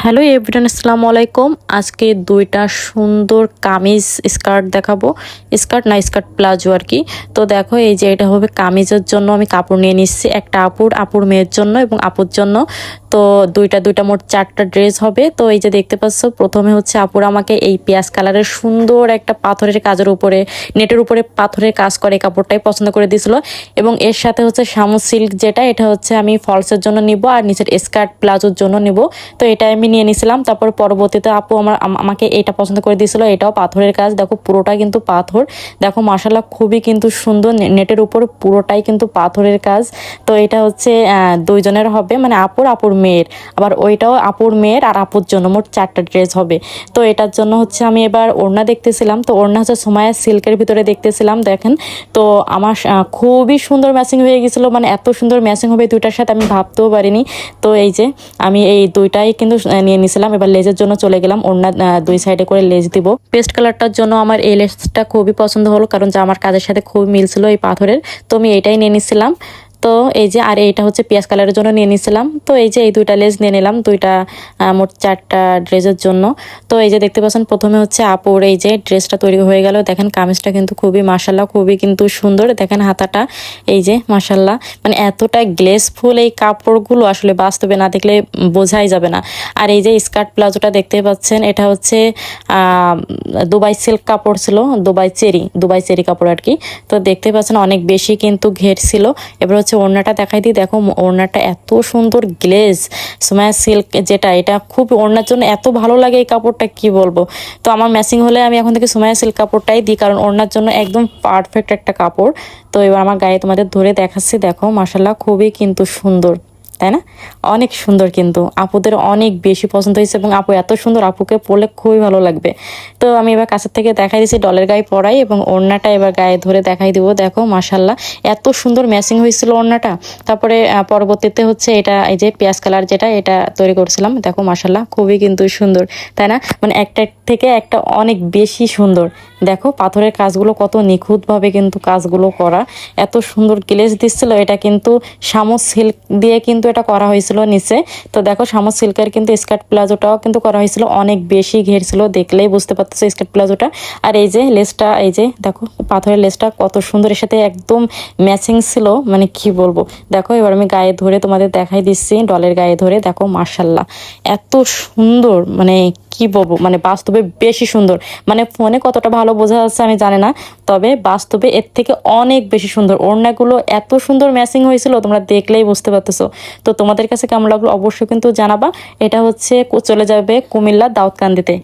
Hello everyone, আসসালামু আলাইকুম। আজকে দুইটা সুন্দর কামিজ স্কার্ট দেখাবো। স্কার্ট প্লাজো আর কি। তো দেখো, এই যে এটা হবে কামিজের জন্য আমি কাপড় নিয়ে নিচ্ছি, একটা আপুর মেয়ের জন্য এবং আপুর জন্য। তো দুইটা মোট 4টা ড্রেস হবে। তো এই যে দেখতে পাচ্ছ, প্রথমে হচ্ছে আপুর আমাকে এই পেঁয়াজ কালারের সুন্দর একটা পাথরের কাজের উপরে, নেটের উপরে পাথরের কাজ করে কাপড়টাই পছন্দ করে দিয়েছিল। এবং এর সাথে হচ্ছে শামু সিল্ক, যেটা এটা হচ্ছে আমি ফলসের জন্য নিব আর নিচের স্কার্ট প্লাজোর জন্য নিব। তো এটা আমি নিয়ে নিয়েছিলাম। তারপর পরবর্তীতে আপু আমাকে এটা পছন্দ করে দিয়েছিল। এটাও পাথরের কাজ, দেখো পুরোটা কিন্তু পাথর। দেখো মাশাআল্লাহ, খুবই কিন্তু সুন্দর, নেটের উপর পুরোটাই কিন্তু পাথরের কাজ। তো এটা হচ্ছে দুইজনের হবে, মানে আপুর মেয়ের, আবার ওইটাও আপুর মেয়ের আর আপুর জন্য, মোট 4টা ড্রেস হবে। তো এটার জন্য হচ্ছে আমি এবার ওড়না দেখতেছিলাম। তো ওড়না হচ্ছে সোমায়া সিল্কের ভিতরে দেখতেছিলাম, দেখেন। তো আমার খুবই সুন্দর ম্যাচিং হয়ে গেছিলো, মানে এত সুন্দর ম্যাচিং হবে দুইটার সাথে আমি ভাবতেও পারিনি। তো এই যে আমি এই দুইটাই কিন্তু নিয়ে নিয়েছিলাম। এবার লেজের জন্য চলে গেলাম, ওড়না দুই সাইডে করে লেজ দিব। পেস্ট কালারটার জন্য আমার এই লেজটা খুবই পছন্দ হলো, কারণ যে আমার কাজের সাথে খুবই মিলছিল এই পাথরের। তো আমি এটাই নিয়ে নিয়েছিলাম। তো এই যে, আর এইটা হচ্ছে পেঁয়াজ কালারের জন্য নিয়ে নিয়েছিলাম। তো এই যে এই দুইটা লেস নিয়ে নিলাম, দুইটা মোট 4টা ড্রেসের জন্য। তো এই যে দেখতে পাচ্ছেন, প্রথমে হচ্ছে আপুর এই যে ড্রেসটা তৈরি হয়ে গেল। দেখেন কামিজটা কিন্তু খুবই মাশাল্লাহ, খুবই কিন্তু সুন্দর। দেখেন হাতাটা, এই যে মাশাল্লাহ, মানে এতটা গ্লেসফুল এই কাপড়গুলো আসলে বাস্তবে না দেখলে বোঝাই যাবে না। আর এই যে স্কার্ট প্লাজোটা দেখতে পাচ্ছেন, এটা হচ্ছে দুবাই সিল্ক কাপড় ছিল, দুবাই চেরি কাপড় আর কি। তো দেখতে পাচ্ছেন অনেক বেশি কিন্তু ঘের ছিল। এবার হচ্ছে ওড়নাটা দেখাই দিই, দেখো ওড়নাটা এত সুন্দর গ্লেজ, সোমায়া সিল্ক যেটা, এটা খুব ওড়নার জন্য এত ভালো লাগে এই কাপড়টা, কি বলবো। তো আমার ম্যাচিং হলে আমি এখন থেকে সোমায়া সিল্ক কাপড়টাই দিই, কারণ ওড়নার জন্য একদম পারফেক্ট একটা কাপড়। তো এবার আমার গায়ে তোমাদের ধরে দেখাচ্ছি, দেখো মাশাল্লাহ, খুবই কিন্তু সুন্দর, তাই না? অনেক সুন্দর, কিন্তু আপুদের অনেক বেশি পছন্দ হয়েছে। এবং আপু এত সুন্দর, আপুকে পরলে খুবই ভালো লাগবে। তো আমি এবার কাছের থেকে দেখাই দিচ্ছি, ডলের গায়ে পরাই এবং ওড়নাটা এবার গায়ে ধরে দেখাই দিব। দেখো মাশাল্লাহ, এত সুন্দর ম্যাচিং হয়েছিল ওড়নাটা। তারপরে পরবর্তীতে হচ্ছে এটা, এই যে পেঁয়াজ কালার যেটা, এটা তৈরি করছিলাম। দেখো মাশাল্লাহ, খুবই কিন্তু সুন্দর, তাই না? মানে একটা থেকে একটা অনেক বেশি সুন্দর। দেখো পাথরের কাজগুলো কত নিখুঁতভাবে কিন্তু কাজগুলো করা, এত সুন্দর গ্লেজ দিচ্ছিল। এটা কিন্তু শামু সিল্ক দিয়ে কিন্তু এটা করা হয়েছিল নিচে। তো দেখো শামু সিল্কের কিন্তু স্কার্ট প্লাজোটাও কিন্তু করা হয়েছিল, অনেক বেশি ঘের ছিল, দেখলেই বুঝতে পারতেছো স্কার্ট প্লাজোটা। আর এই যে লেসটা, এই যে দেখো পাথরের লেসটা কত সুন্দর, এর সাথে একদম ম্যাচিং ছিল, মানে কি বলবো। দেখো এবার আমি গায়ে ধরে তোমাদের দেখাই দিচ্ছি, ডলের গায়ে ধরে, দেখো মাশাল্লাহ, এত সুন্দর, মানে কি বলবো, মানে বাস্তবে বেশি সুন্দর। মানে ফোনে কতটা ভালো বোঝা যাচ্ছে আমি জানি না, তবে বাস্তবে এর থেকে অনেক বেশি সুন্দর। ওড়নাগুলো এত সুন্দর ম্যাচিং হয়েছিল, তোমরা দেখলেই বুঝতে পারতেছো। তো তোমাদের কাছে কেমন লাগলো অবশ্যই কিন্তু জানাবা। এটা হচ্ছে চলে যাবে কুমিল্লা দাউদকান্দিতে।